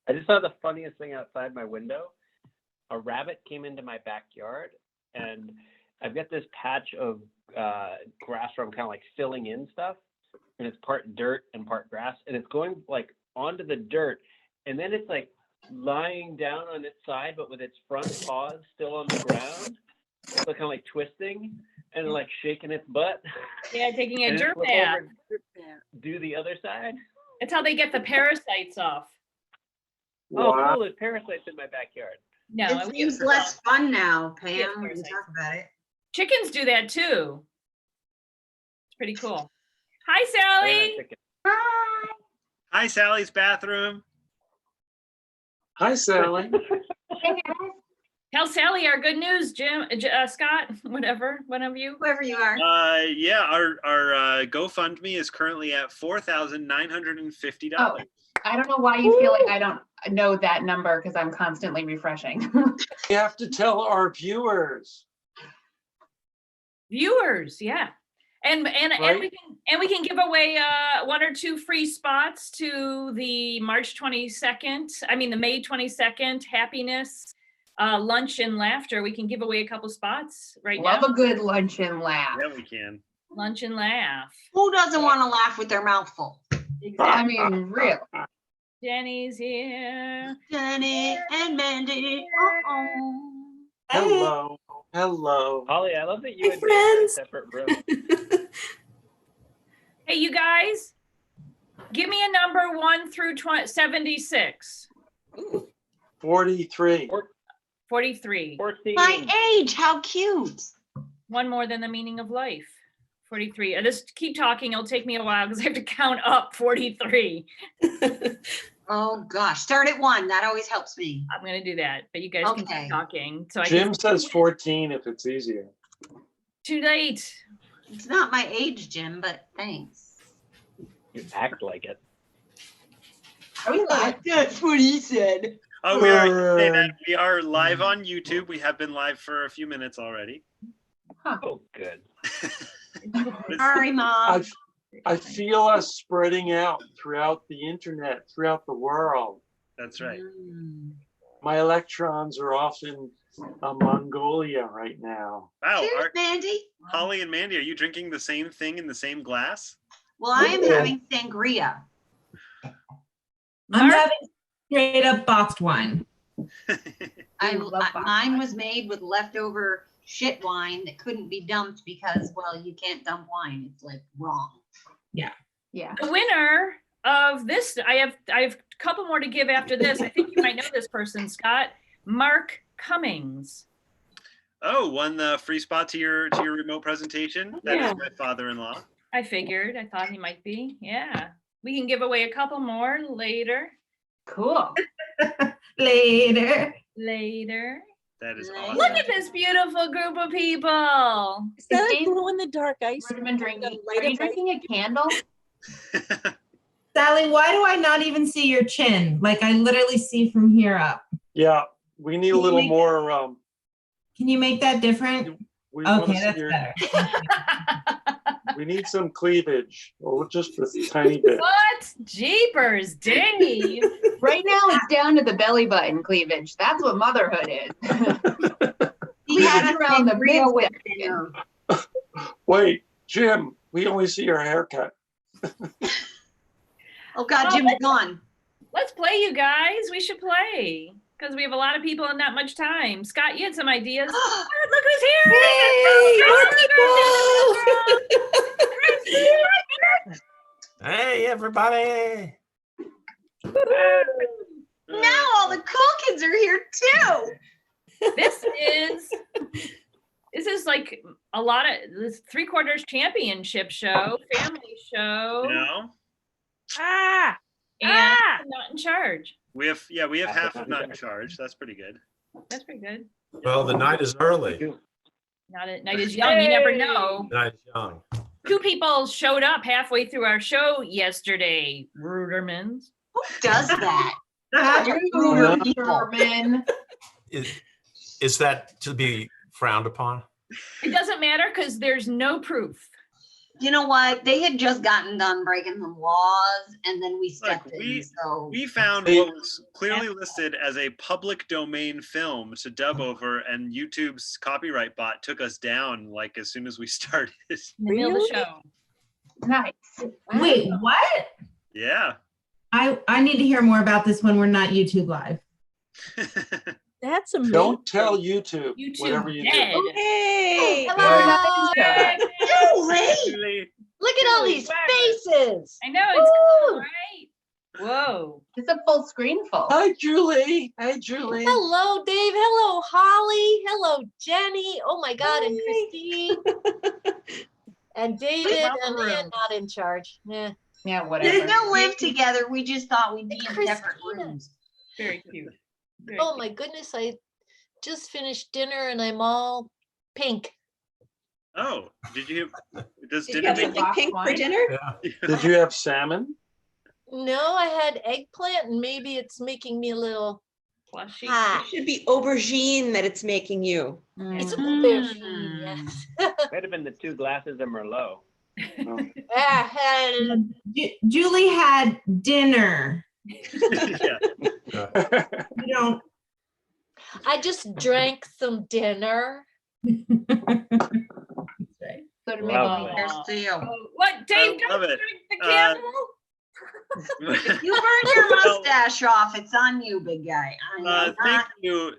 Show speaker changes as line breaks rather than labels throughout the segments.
I just saw the funniest thing outside my window. A rabbit came into my backyard, and I've got this patch of grass where I'm kind of like filling in stuff, and it's part dirt and part grass, and it's going like onto the dirt, and then it's like lying down on its side, but with its front paws still on the ground, so kind of like twisting and like shaking its butt.
Yeah, taking a
And
dirt
flip
bath.
over, do the other side.
That's how they get the parasites off.
Oh, cool! There's parasites in my backyard.
No,
It seems less fun now,
Yes,
Pam, when you talk about it.
chickens do that too. It's pretty cool. Hi,
Very nice
Sally.
chicken.
Hi, Sally's bathroom.
Hi, Sally.
Tell Sally our good news, Jim, Scott, whatever, one of you.
Whoever you are.
Yeah, our GoFundMe is currently at $4,950.
Oh, I don't know why you feel like I don't know that number because I'm constantly refreshing.
You have to tell our viewers.
Viewers, yeah. And
Right.
we can give away 1 or 2 free spots to the March 22nd. I mean the May 22nd happiness lunch and laughter. We can give away a couple spots right
Love
now.
a good lunch and laugh.
Yeah, we can.
Lunch and laugh.
Who doesn't want to laugh with their mouth full?
I mean, real.
Jenny's here.
Jenny and Mandy.
Hello. Hello.
Holly, I love that you
Hey,
and Dave are in
friends.
separate rooms.
Hey, you guys, give me a number 1 through 76.
43.
43.
14.
My age, how cute.
One more than the meaning of life. 43. Just keep talking. It'll take me a while because I have to count up 43.
Oh, gosh. Start at 1. That always helps me.
I'm going to do that, but you guys can
Okay.
keep talking. So I
Jim
can,
says 14 if it's easier.
too late.
It's not my age, Jim, but thanks.
You act like it.
Are we live?
That's what he said.
Oh, we are live on YouTube. We have been live for a few minutes already.
Oh, good.
Sorry, Mom.
I feel us spreading out throughout the internet, throughout the world.
That's right.
My electrons are off in Mongolia right now.
Wow,
Cheers, Mandy.
Holly and Mandy, are you drinking the same thing in the same glass?
Well, I am having sangria.
I'm
Mark?
having straight up boxed wine.
Mine was made with leftover shit wine that couldn't be dumped because, well, you can't dump wine. It's like wrong.
Yeah.
The winner of this, I have a couple more to give after this. I think you might know this person, Scott. Mark Cummings.
Oh, won the free spot to your remote presentation. That
Yeah.
is my father-in-law.
I figured. I thought he might be. Yeah. We can give away a couple more later.
Cool.
Later.
Later.
That is
Look
awesome.
Look at this beautiful group of people.
Is that
Dave-
a glow in the dark ice?
Been drinking.
Light
Are you
it right-
drinking a candle?
Sally, why do I not even see your chin? Like I literally see from here up.
Yeah, we need a little more.
Can you make that different?
We wanna
Okay,
see
that's
your-
better.
We need some cleavage, or just a tiny bit.
What? Jeepers, Dave.
Right now it's down to the belly button cleavage. That's what motherhood is.
He had
Cleavage
a
around the
sangria
real whip.
dinner.
Wait, Jim, we only see your haircut.
Oh, God, Jim's gone.
Let's play, you guys. We should play because we have a lot of people and not much time. Scott, you had some ideas. Oh, look who's here!
Hey, everybody.
Now all the cool kids are here too.
This is like a lot of this 3/4 championship show, family show,
No,
and not in charge.
we have half of not in charge. That's pretty good.
That's pretty good.
Well, the night is early.
Not at night is young. You never know.
The night is young.
2 people showed up halfway through our show yesterday. Rudermans.
Who does that?
German.
Is that to be frowned upon?
It doesn't matter because there's no proof.
You know what? They had just gotten done breaking some laws, and then we stepped in.
we-
So
We found what was clearly listed as a public domain film to dub over, and YouTube's copyright bot took us down like as soon as we started.
In the middle of the
Really?
show.
Nice.
Wait, what?
Yeah.
I need to hear more about this when we're not YouTube live.
That's amazing.
Don't tell YouTube,
YouTube
whatever you
dead.
do.
Hey,
Hello.
Yay.
Julie,
Really?
look at all these faces.
I know, it's cool,
Woo.
right? Whoa.
It's a full screen full.
Hi, Julie. Hi, Julie.
hello, Dave. Hello, Holly. Hello, Jenny. Oh my God, and
Hi.
Christine. And David,
Welcome
and
room.
Ann not in charge. Yeah.
Yeah,
We
whatever.
still live together. We just thought we'd be in separate
Christina.
rooms.
Very cute. Very
Oh
cute.
my goodness, I just finished dinner and I'm all pink.
Oh, does
Did you
dinner
have
make
some box
Pink for
wine?
dinner?
Yeah.
Did you have salmon?
No, I had eggplant and maybe it's making me a little
Plushy.
hot.
It should be aubergine that it's making you.
It's a
Mm.
aubergine, yes.
Might have been the 2 glasses of Merlot.
Ah, and
Julie had dinner.
Yeah.
You don't.
I just drank some dinner.
So to make
Lovely.
me
Here's to you.
Oh, what, Dave,
love
don't
it.
drink the
Uh,
candle?
If you burn your mustache off, it's on you, big guy.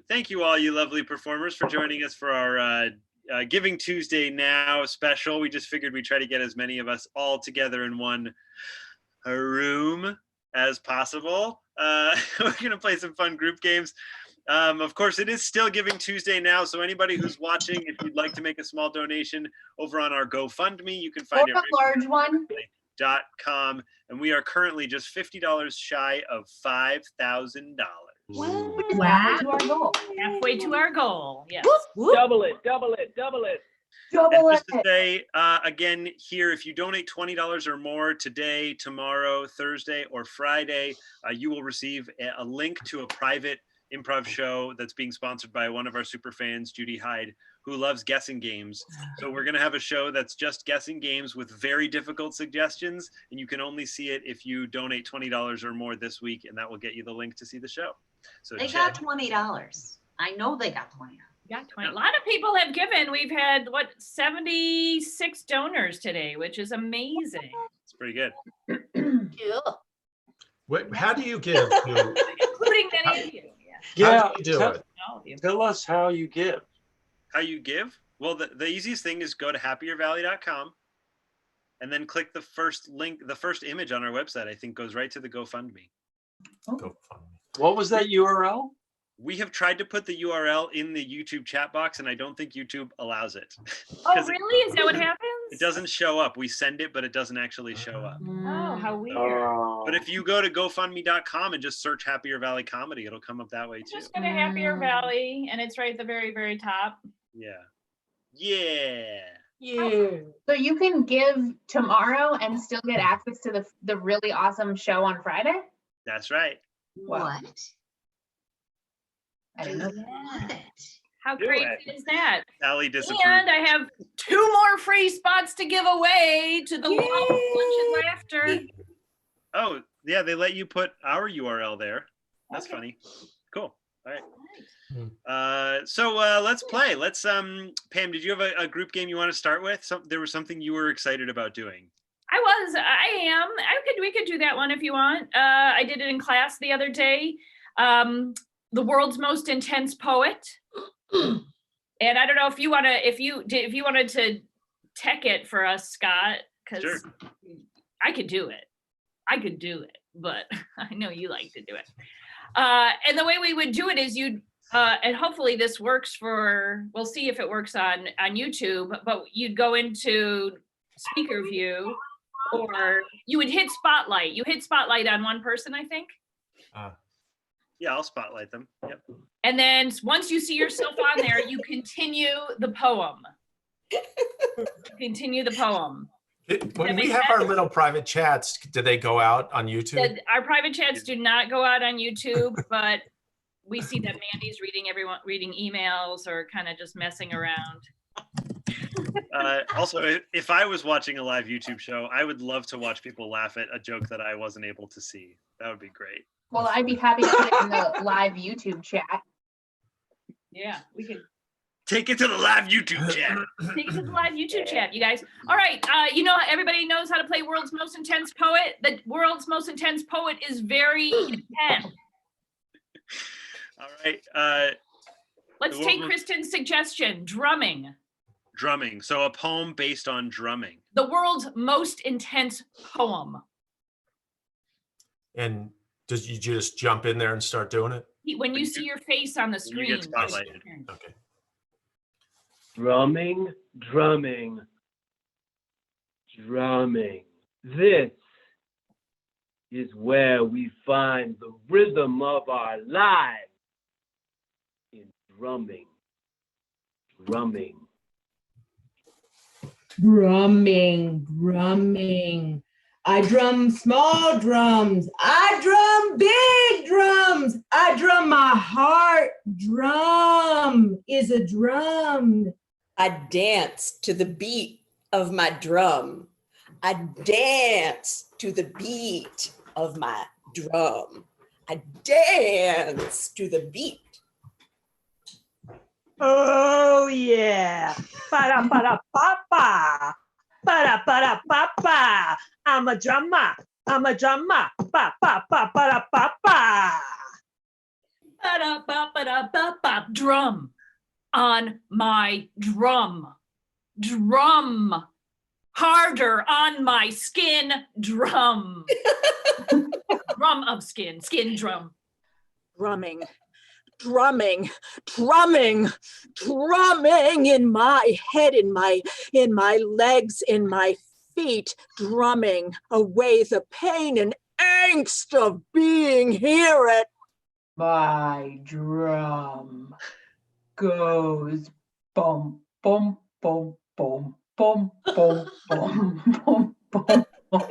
Thank you all, you lovely performers, for joining us for our Giving Tuesday Now special. We just figured we'd try to get as many of us all together in one room as possible. We're gonna play some fun group games. Of course, it is still Giving Tuesday now, so anybody who's watching, if you'd like to make a small donation over on our GoFundMe, you can
or
find it
a large one.
right.com, and we are currently just $50 shy of $5,000.
Wow.
To our goal.
Halfway to our goal, yes.
Whoop, whoop.
Double it, double it, double it.
Double
And just to
it.
say, again, here, if you donate $20 or more today, tomorrow, Thursday, or Friday, you will receive a link to a private improv show that's being sponsored by one of our super fans, Judy Hyde, who loves guessing games. So we're going to have a show that's just guessing games with very difficult suggestions, and you can only see it if you donate $20 or more this week, and that will get you the link to see the show. So
They
check.
got $20. I know they got $20.
Got 20. A lot of people have given. We've had, 76 donors today, which is amazing.
It's pretty good.
Yeah.
Wait, how do you give? To,
Including many of you. Yeah,
Yeah,
how do you do
tell,
it?
all of you.
tell us how you give.
How you give? Well, the easiest thing is go to happiervalley.com and then click the first link, the first image on our website, I think goes right to the GoFundMe.
Go fund me.
What was that URL?
We have tried to put the URL in the YouTube chat box, and I don't think YouTube allows it.
Oh,
'Cause
really? Is that what happens?
It doesn't show up. We send it, but it doesn't actually show up.
Oh, how weird.
But if you go to GoFundMe.com and just search Happier Valley Comedy, it'll come up that way too.
Just go to Happier Valley, and it's right at the very, very top.
Yeah. Yeah.
Yeah.
So you can give tomorrow and still get access to the really awesome show on Friday?
That's right.
Wow.
What?
I didn't know.
What?
How
Do
crazy
it.
is that?
Sally disapproved.
And I have 2 more free spots to give away to the Lunch and Laughter.
Oh, yeah, they let you put our URL there. That's
Okay.
funny. Cool. All right.
Hmm.
So let's play. Let's Pam, did you have a group game you want to start with? There was something you were excited about doing.
I am. We could do that one if you want. I did it in class the other day. The world's most intense poet. And I don't know if you wanted to tech it for us, Scott, because
Sure.
I could do it, but I know you like to do it. And the way we would do it is and hopefully this works we'll see if it works on YouTube, but you'd go into speaker view, or you would hit spotlight. You hit spotlight on one person, I think.
Yeah, I'll spotlight them. Yep.
And then once you see yourself on there, you continue the poem.
When we have our little private chats, do they go out on YouTube?
Our private chats do not go out on YouTube, but we see that Mandy's reading emails or kind of just messing around.
Also, if I was watching a live YouTube show, I would love to watch people laugh at a joke that I wasn't able to see. That would be great.
Well, I'd be happy to put it in the live YouTube chat.
Yeah, we could
Take it to the live YouTube chat.
take it to the live YouTube chat, you guys. All right, you know, everybody knows how to play World's Most Intense Poet. The World's Most Intense Poet is very intense.
All right.
Let's take Kristen's suggestion, drumming.
Drumming. So a poem based on drumming.
The world's most intense poem.
And does you just jump in there and start doing it?
When you see your face on the screen.
You get spotlighted.
Okay.
Drumming, drumming, drumming. This is where we find the rhythm of our lives. In drumming, drumming.
Drumming, drumming. I drum small drums. I drum big drums. I drum my heart. Drum is a drum.
I dance to the beat of my drum. I dance to the beat of my drum. I dance to the beat.
Oh yeah. Ba-da-ba-da-ba-ba. Ba-da-ba-da-ba-ba. I'm a drummer. I'm a drummer. Ba-ba-ba-ba-da-ba-ba.
Ba-da-ba-ba-da-ba-ba. Drum on my drum. Drum harder on my skin. Drum. Drum of skin. Skin drum.
Drumming, drumming, drumming, drumming in my head, in my legs, in my feet, drumming away the pain and angst of being here at
My drum goes bum, bum, bum, bum, bum, bum, bum, bum, bum, bum.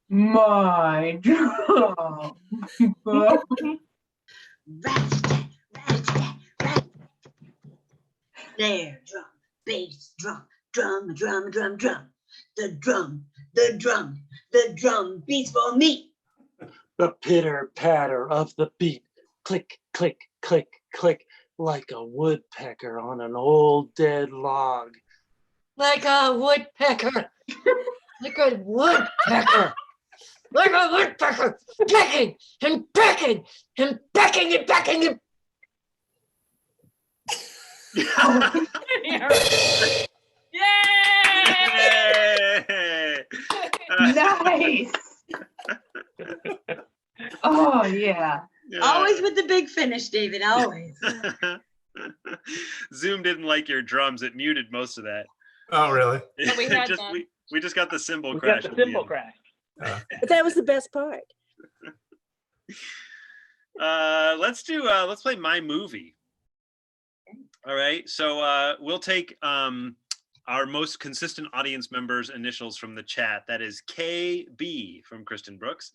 My drum goes.
Rat-a-tat, rat-a-tat, rat. Snare drum, bass drum, drum, drum, drum, drum. The drum, the drum, the drum beats for me.
The pitter patter of the beat. Click, click, click, click, like a woodpecker on an old dead log.
Like a woodpecker. Like a woodpecker. Like a woodpecker. Pecking and pecking and pecking and pecking and.
Yay!
Nice. Oh yeah.
Always with the big finish, David, always.
Zoom didn't like your drums. It muted most of that.
Oh, really?
But we had that.
We just got the cymbal
We
crash.
got
at
the
the
cymbal
end.
crash.
But that was the best part.
Let's play My Movie. All right. So we'll take our most consistent audience members' initials from the chat. That is KB from Kristen Brooks.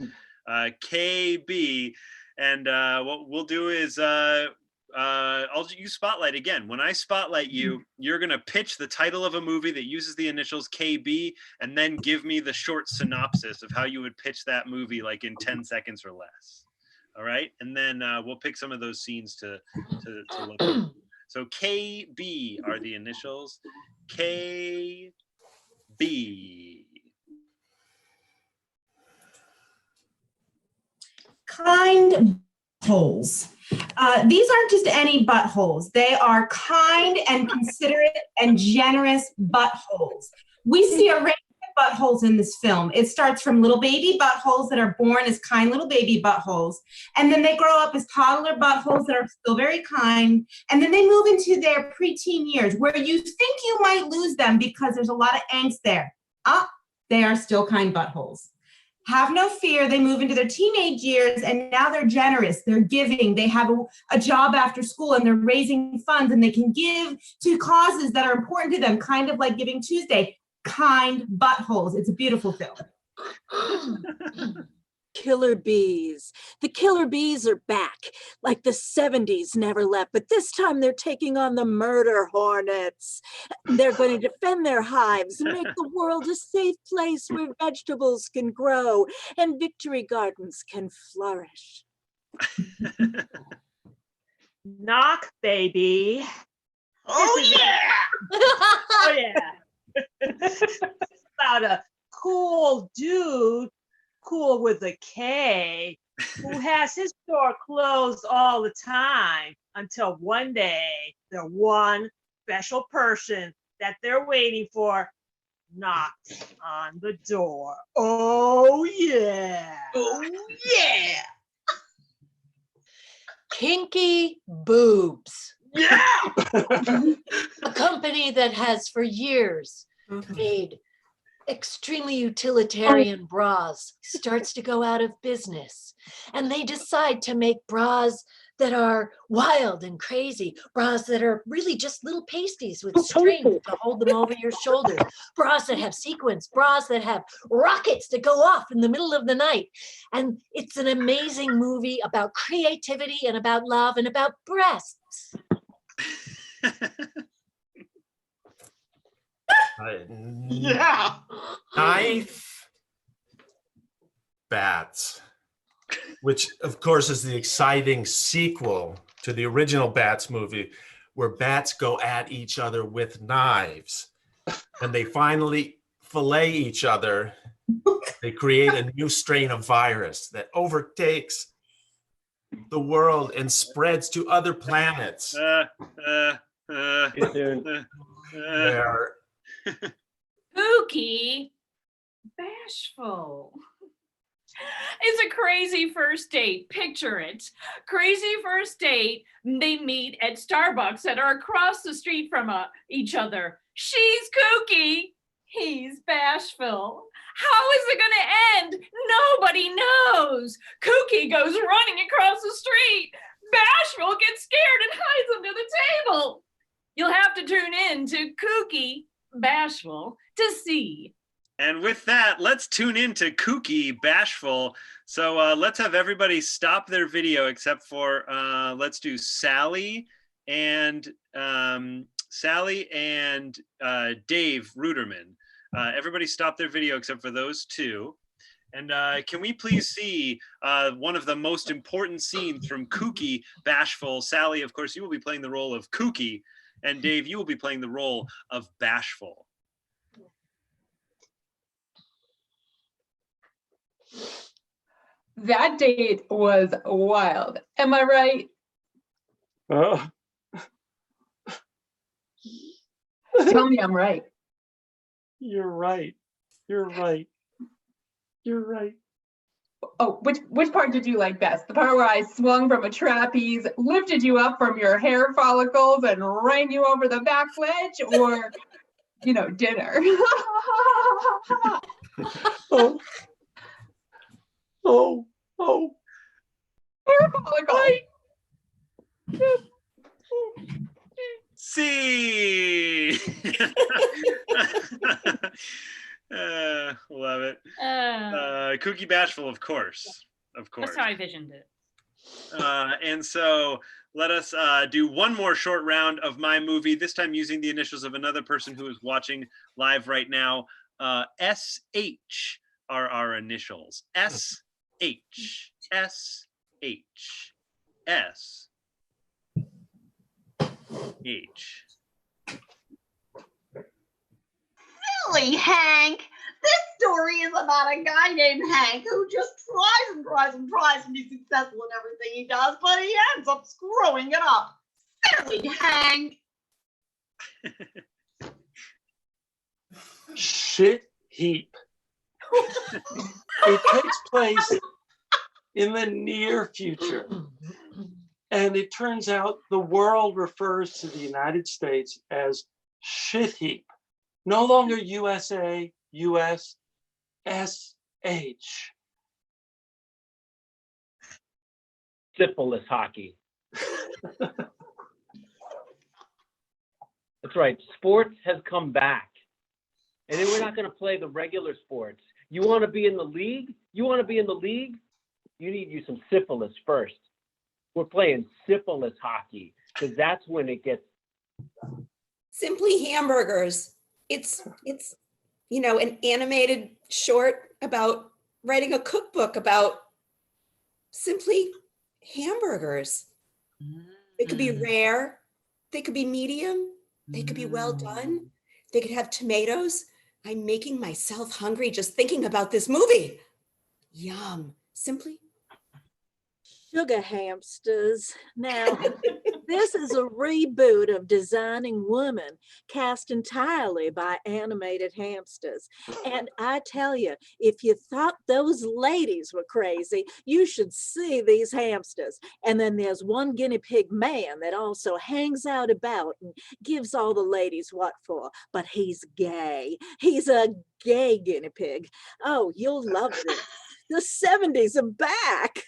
KB. And what we'll do is I'll use Spotlight again. When I spotlight you, you're going to pitch the title of a movie that uses the initials KB and then give me the short synopsis of how you would pitch that movie like in 10 seconds or less. All right. And then we'll pick some of those scenes to look at. So KB are the initials. KB.
Kind buttholes. These aren't just any buttholes. They are kind and considerate and generous buttholes. We see a range of buttholes in this film. It starts from little baby buttholes that are born as kind little baby buttholes, and then they grow up as toddler buttholes that are still very kind, and then they move into their preteen years where you think you might lose them because there's a lot of angst there. They are still kind buttholes. Have no fear, they move into their teenage years and now they're generous, they're giving, they have a job after school and they're raising funds and they can give to causes that are important to them, kind of like Giving Tuesday. Kind buttholes. It's a beautiful film.
Killer bees. The killer bees are back, like the 70s never left, but this time they're taking on the murder hornets. They're going to defend their hives and make the world a safe place where vegetables can grow and victory gardens can flourish.
Knock, baby.
Oh yeah!
Oh yeah. It's about a cool dude, cool with a K, who has his store closed all the time until one day the one special person that they're waiting for knocks on the door. Oh yeah.
Oh yeah!
Kinky Boobs,
Yeah!
a company that has for years made extremely utilitarian bras, starts to go out of business. And they decide to make bras that are wild and crazy, bras that are really just little pasties with strings to hold them over your shoulders, bras that have sequins, bras that have rockets that go off in the middle of the night. And it's an amazing movie about creativity and about love and about breasts.
Yeah!
Knife Bats, which of course is the exciting sequel to the original Bats movie, where bats go at each other with knives and they finally fillet each other. They create a new strain of virus that overtakes the world and spreads to other planets.
Too soon.
Where
Spooky, bashful. It's a crazy first date. Picture it. Crazy first date. They meet at Starbucks that are across the street from each other. She's kooky. He's bashful. How is it going to end? Nobody knows. Kooky goes running across the street. Bashful gets scared and hides under the table. You'll have to tune in to Kooky, Bashful to see.
And with that, let's tune into Kooky Bashful. So let's have everybody stop their video except for let's do Sally and Dave Ruderman. Everybody stop their video except for those two. And can we please see one of the most important scenes from Kooky Bashful? Sally, of course, you will be playing the role of Kooky, and Dave, you will be playing the role of Bashful.
That date was wild. Am I right? Tell me I'm right.
You're right. You're right. You're right.
Oh, which part did you like best? The part where I swung from a trapeze, lifted you up from your hair follicles, and ran you over the back ledge, or, dinner?
Oh.
Hair follicles.
See. Love it. Kooky Bashful, of course.
That's how I visioned it.
And so let us do one more short round of my movie, this time using the initials of another person who is watching live right now. SH are our initials. SH. SH. SH.
Silly Hank! This story is about a guy named Hank who just tries to be successful in everything he does, but he ends up screwing it up. Silly Hank!
Shit heap. It takes place in the near future. And it turns out the world refers to the United States as shit heap. No longer USA, US, SH.
Syphilis hockey. That's right. Sports has come back. And then we're not going to play the regular sports. You want to be in the league? You want to be in the league? You need you some syphilis first. We're playing syphilis hockey because that's when it gets.
Simply Hamburgers. It's an animated short about writing a cookbook about simply hamburgers. They could be rare, they could be medium, they could be well done, they could have tomatoes. I'm making myself hungry just thinking about this movie. Yum. Simply.
Sugar hamsters. Now, this is a reboot of Designing Women, cast entirely by animated hamsters. And I tell you, if you thought those ladies were crazy, you should see these hamsters. And then there's one guinea pig man that also hangs out about and gives all the ladies what for, but he's gay. He's a gay guinea pig. Oh, you'll love this. The 70s are back.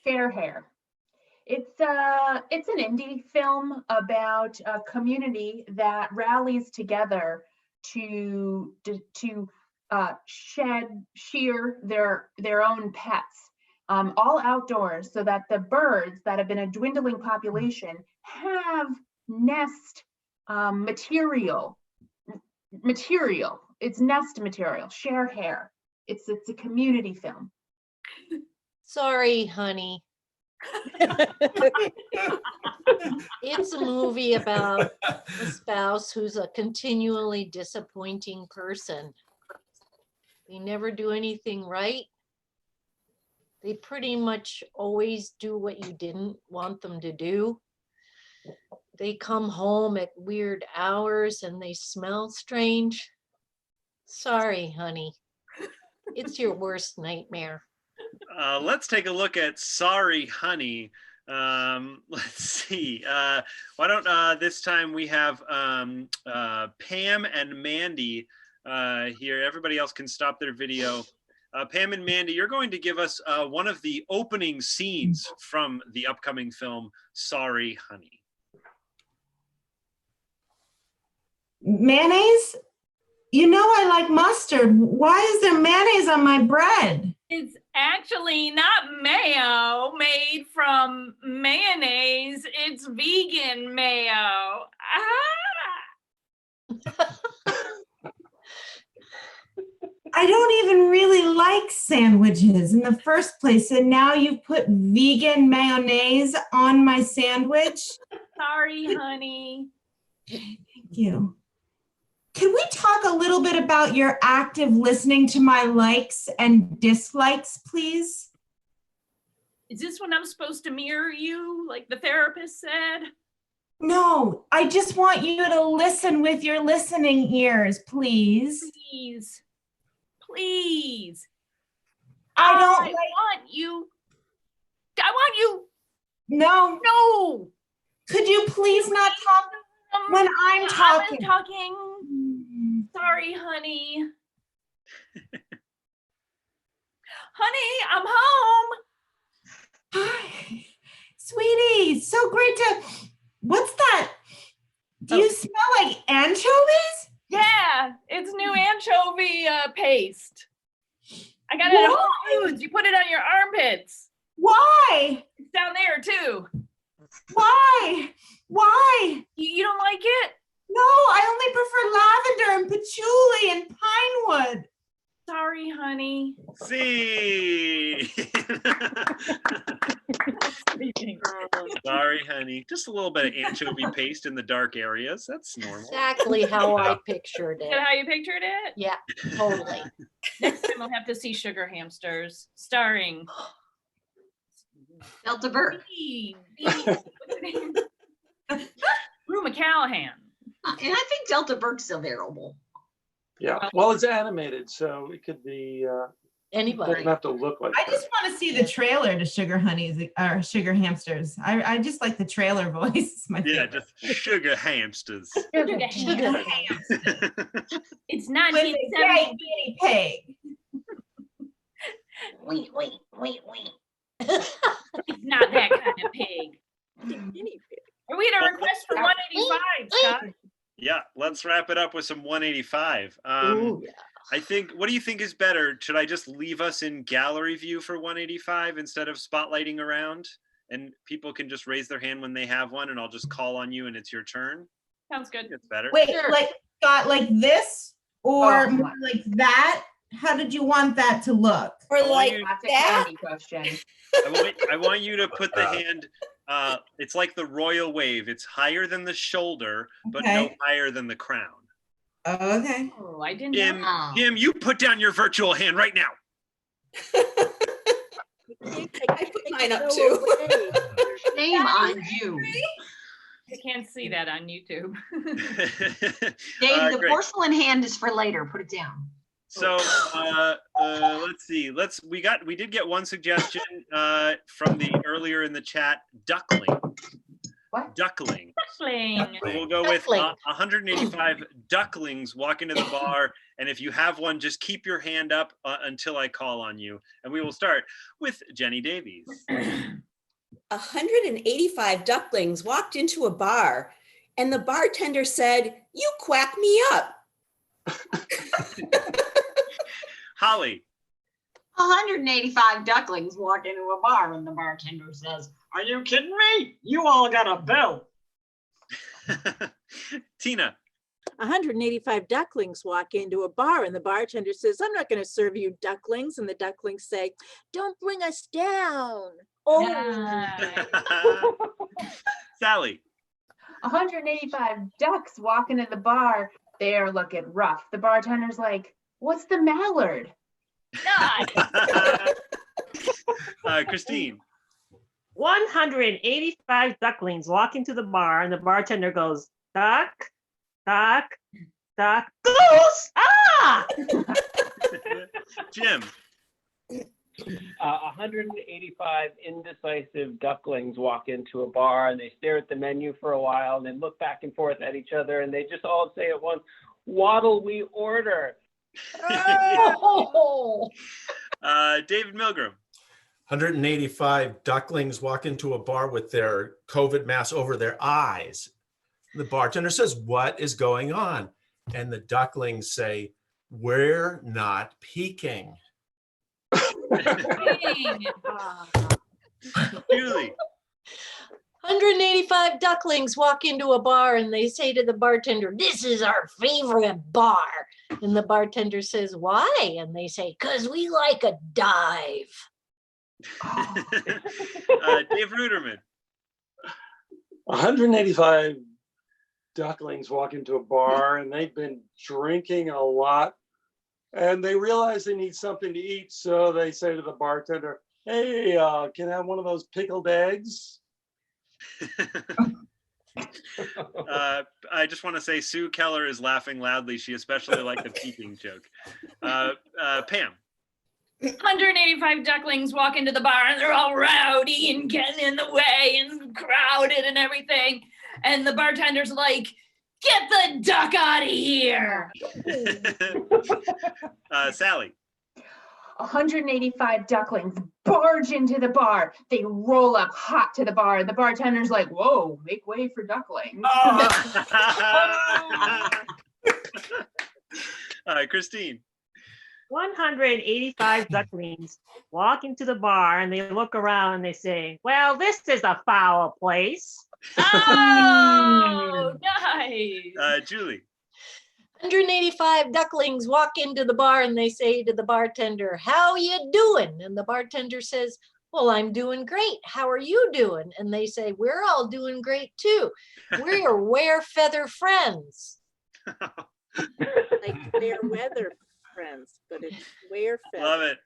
Fair Hair. It's an indie film about a community that rallies together to shear their own pets, all outdoors, so that the birds that have been a dwindling population have nest material. It's nest material. Share hair. It's a community film.
Sorry, honey. It's a movie about a spouse who's a continually disappointing person. They never do anything right. They pretty much always do what you didn't want them to do. They come home at weird hours and they smell strange. Sorry, honey. It's your worst nightmare.
Let's take a look at Sorry, Honey. Let's see. Why don't this time we have Pam and Mandy here. Everybody else can stop their video. Pam and Mandy, you're going to give us one of the opening scenes from the upcoming film, Sorry, Honey.
Mayonnaise? You know I like mustard. Why is there mayonnaise on my bread?
It's actually not mayo made from mayonnaise. It's vegan mayo.
I don't even really like sandwiches in the first place, and now you've put vegan mayonnaise on my sandwich.
Sorry, honey.
Thank you. Can we talk a little bit about your active listening to my likes and dislikes, please?
Is this when I'm supposed to mirror you, like the therapist said?
No, I just want you to listen with your listening ears, please.
Please. Please.
I don't
I want you. I want you.
No.
No.
Could you please not talk when I'm talking?
I'm talking. Sorry, honey. Honey, I'm home.
Hi, sweetie, so great to. What's that? Do you smell like anchovies?
Yeah, it's new anchovy paste. I got it at Whole Foods. You put it on your armpits.
Why?
It's down there too.
Why? Why?
You don't like it?
No, I only prefer lavender and patchouli and pine wood.
Sorry, honey.
See. Sorry, honey. Just a little bit of anchovy paste in the dark areas. That's normal.
Exactly how I pictured
Is
it.
that how you pictured it?
Yeah, totally.
Next time we'll have to see Sugar Hamsters, starring
Delta Burke.
Rue McCallahan.
And I think Delta Burke's available.
Yeah, well, it's animated, so it could be,
Anybody.
doesn't have to look like
I
that.
just want to see the trailer to Sugar Honeys or Sugar Hamsters. I just like the trailer voice. It's my
Yeah,
favorite.
just sugar hamsters.
Sugar
Sugar
Hamsters. It's
With a gay
1970.
guinea pig.
Wait.
It's not that kind of pig. Are we at a request for 185, Scott?
Yeah, let's wrap it up with some 185.
Ooh, yeah.
I think, what do you think is better? Should I just leave us in gallery view for 185 instead of spotlighting around? And people can just raise their hand when they have one, and I'll just call on you and it's your turn.
Sounds good.
It's better.
Wait,
Sure.
like Scott, like this, or
Oh,
more like that? How did you want that to look?
Or
want
like
you-
That's a
that.
candy question.
I want you to put the hand, it's like the royal wave. It's higher than the shoulder, but no
Okay.
higher than the crown.
Okay.
Oh, I didn't
Jim,
know.
Jim, you put down your virtual hand right now.
I put mine up too.
Shame on you.
I can't see that on YouTube.
Dave, the
Great.
porcelain hand is for later. Put it down.
So let's see. We did get one suggestion from the earlier in the chat. Duckling.
What?
Duckling.
Duckling.
So we'll go with
Duckling.
185 ducklings walk into the bar, and if you have one, just keep your hand up until I call on you, and we will start with Jenny Davies.
185 ducklings walked into a bar, and the bartender said, "You quack me up."
Holly.
185 ducklings walk into a bar and the bartender says, "Are you kidding me? You all got a bill."
Tina.
185 ducklings walk into a bar and the bartender says, "I'm not going to serve you ducklings." And the ducklings say, "Don't bring us down." Oh,
Sally.
185 ducks walking in the bar. They're looking rough. The bartender's like, "What's the mallard?"
Christine.
185 ducklings walk into the bar and the bartender goes, "Duck, duck, duck, goose." Ah!
Jim.
185 indecisive ducklings walk into a bar and they stare at the menu for a while and then look back and forth at each other and they just all say at once, "What'll we order?"
David Milgram.
185 ducklings walk into a bar with their COVID mask over their eyes. The bartender says, "What is going on?" And the ducklings say, "We're not peeking."
Julie.
185 ducklings walk into a bar and they say to the bartender, "This is our favorite bar." And the bartender says, "Why?" And they say, "'Cause we like a dive."
Dave Ruderman.
185 ducklings walk into a bar and they've been drinking a lot and they realize they need something to eat. So they say to the bartender, "Hey, can I have one of those pickled eggs?"
I just want to say Sue Keller is laughing loudly. She especially liked the peeking joke. Pam.
185 ducklings walk into the bar and they're all rowdy and getting in the way and crowded and everything. And the bartender's like, "Get the duck out of here."
Sally.
185 ducklings barge into the bar. They roll up hot to the bar. The bartender's like, "Whoa, make way for ducklings."
Christine.
185 ducklings walk into the bar and they look around and they say, "Well, this is a foul place."
Oh, nice.
Julie.
185 ducklings walk into the bar and they say to the bartender, "How you doing?" And the bartender says, "Well, I'm doing great. How are you doing?" And they say, "We're all doing great too. We're wear feather friends."
like fair weather friends, but it's wear feather.
Love it.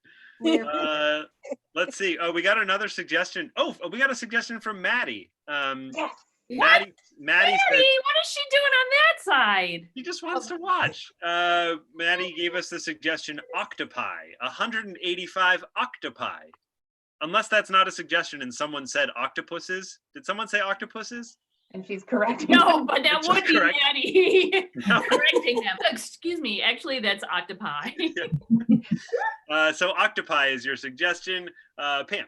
Let's see. Oh, we got another suggestion. Oh, we got a suggestion from Maddie.
Yes.
Maddie said
Maddie, what is she doing on that side?
he just wants to watch. Maddie gave us the suggestion octopi. 185 octopi. Unless that's not a suggestion and someone said octopuses. Did someone say octopuses?
And she's correct.
No, but that
Just
would be
correct.
Maddie
No.
correcting them. Excuse me, actually that's octopi.
So octopi is your suggestion. Pam.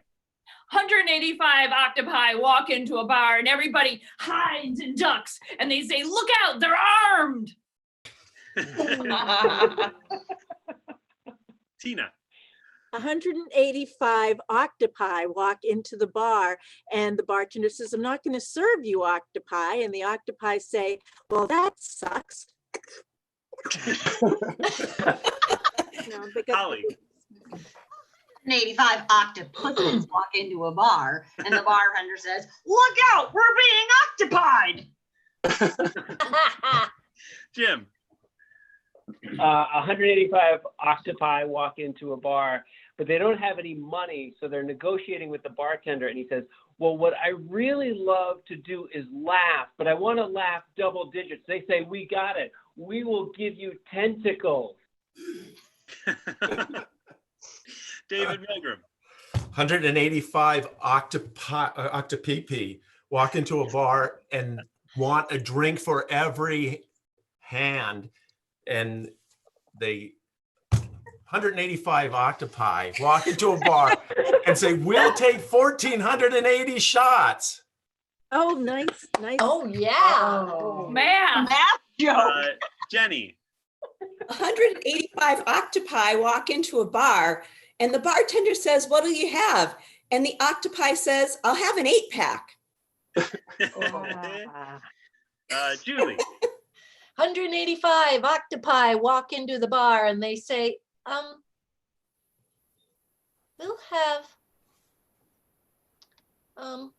185 octopi walk into a bar and everybody hides and ducks and they say, "Look out, they're armed."
Tina.
185 octopi walk into the bar, and the bartender says, I'm not going to serve you octopi. And the octopi say, well, that sucks. No, because
Holly.
85 octopuses walk into a bar, and the bartender says, "Look out, we're being octopied."
Jim.
185 octopi walk into a bar, but they don't have any money, so they're negotiating with the bartender, and he says, well, what I really love to do is laugh, but I want to laugh double digits. They say, we got it. We will give you tentacles.
David Milgram.
185 octopi walk into a bar and want a drink for every hand, and they 185 octopi walk into a bar and say, we'll take 1,480 shots.
oh, nice.
Oh, yeah.
Oh.
Math.
Math joke.
Jenny.
185 octopi walk into a bar, and the bartender says, what do you have? And the octopi says, I'll have an 8-pack.
Julie.
185 octopi walk into the bar and they say, we'll have, God,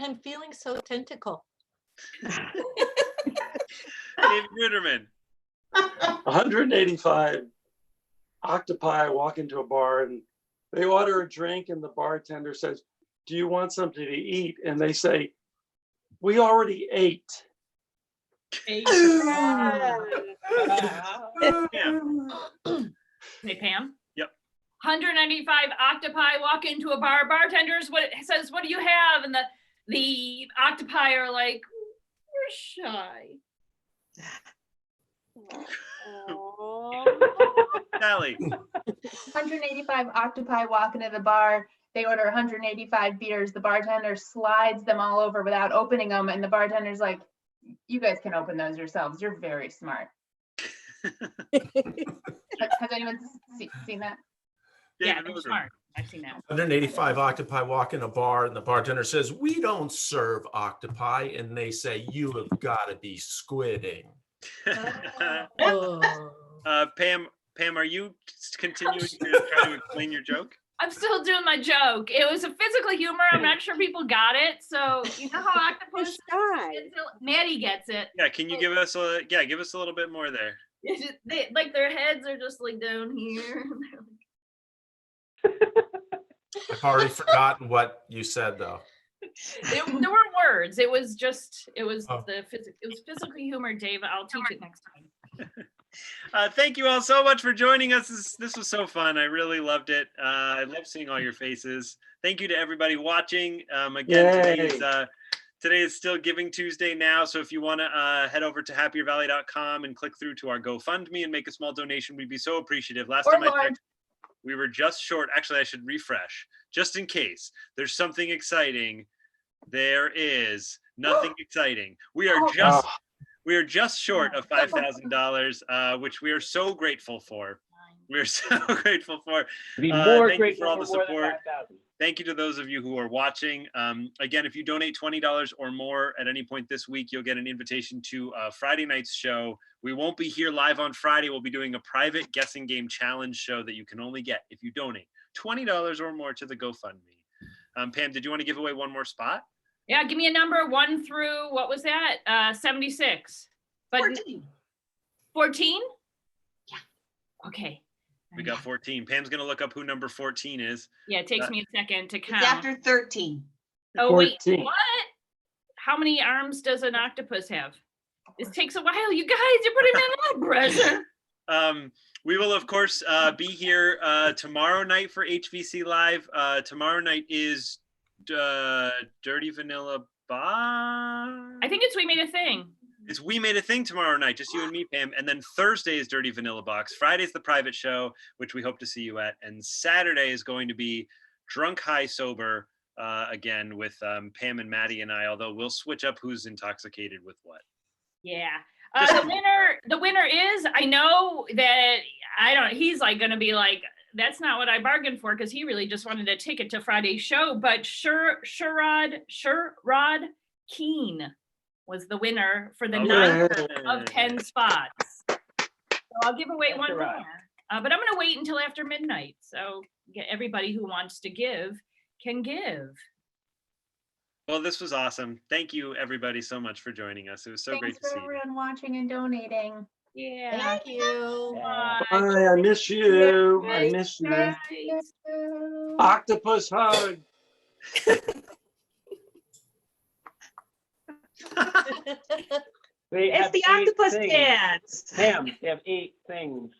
I'm feeling so tentacle.
David Ruderman.
185 octopi walk into a bar and they order a drink, and the bartender says, do you want something to eat? And they say, we already ate.
Hey, Pam.
Yep.
195 octopi walk into a bar. Bartenders says, what do you have? And the octopi are like, we're shy.
Sally.
185 octopi walk into the bar. They order 185 beers. The bartender slides them all over without opening them. And the bartender's like, you guys can open those yourselves. You're very smart. Has anyone seen that?
Yeah, they're smart. I've seen that.
185 octopi walk in a bar, and the bartender says, we don't serve octopi. And they say, you have got to be squidding.
Pam, are you continuing to try to explain your joke?
I'm still doing my joke. It was a physical humor. I'm not sure people got it. So you know how octopus Maddie gets it.
Yeah, can you give us a little bit more there?
They, like their heads are just like down here.
I've already forgotten what you said, though.
There were words. It was
Oh.
physical humor, Dave. I'll teach it next time.
Thank you all so much for joining us. This was so fun. I really loved it. I love seeing all your faces. Thank you to everybody watching. Again, today is still Giving Tuesday now. So if you want to head over to happiervalley.com and click through to our GoFundMe and make a small donation, we'd be so appreciative. Last time I checked, we were just short. Actually, I should refresh just in case there's something exciting. There is nothing exciting. We are just short of $5,000, which we are so grateful for. We're so grateful for.
Be more
thank
grateful
you for all the
for more than
support.
5,000.
Thank you to those of you who are watching. Again, if you donate $20 or more at any point this week, you'll get an invitation to Friday night's show. We won't be here live on Friday. We'll be doing a private guessing game challenge show that you can only get if you donate $20 or more to the GoFundMe. Pam, did you want to give away one more spot?
Yeah, give me a number 1 through, what was that? 76. But
14.
14?
Yeah.
Okay.
We got 14. Pam's going to look up who number 14 is.
Yeah, it takes me a second to count.
It's after 13.
Oh, wait,
14.
what? How many arms does an octopus have? This takes a while. You guys, you're putting me on a lot of pressure.
We will, of course, be here tomorrow night for HVC Live. Tomorrow night is Dirty Vanilla Bar.
I think it's We Made a Thing.
It's We Made a Thing tomorrow night, just you and me, Pam. And then Thursday is Dirty Vanilla Box. Friday's the private show, which we hope to see you at. And Saturday is going to be Drunk, High, Sober again with Pam and Maddie and I, although we'll switch up who's intoxicated with what.
Yeah. The winner is, I know that, I don't know, he's like gonna be like, that's not what I bargained for, because he really just wanted a ticket to Friday's show. But Sherrod Keen was the winner for the 9 of 10 spots. So I'll give away one more. But I'm gonna wait until after midnight. So everybody who wants to give can give.
Well, this was awesome. Thank you, everybody, so much for joining us. It was so great to see you.
Thanks for everyone watching and donating.
Yeah.
Thank you.
Bye. I miss you. I miss you. Octopus hug.
They
It's
have
the
8
octopus
things.
dance.
Pam, they have 8 things.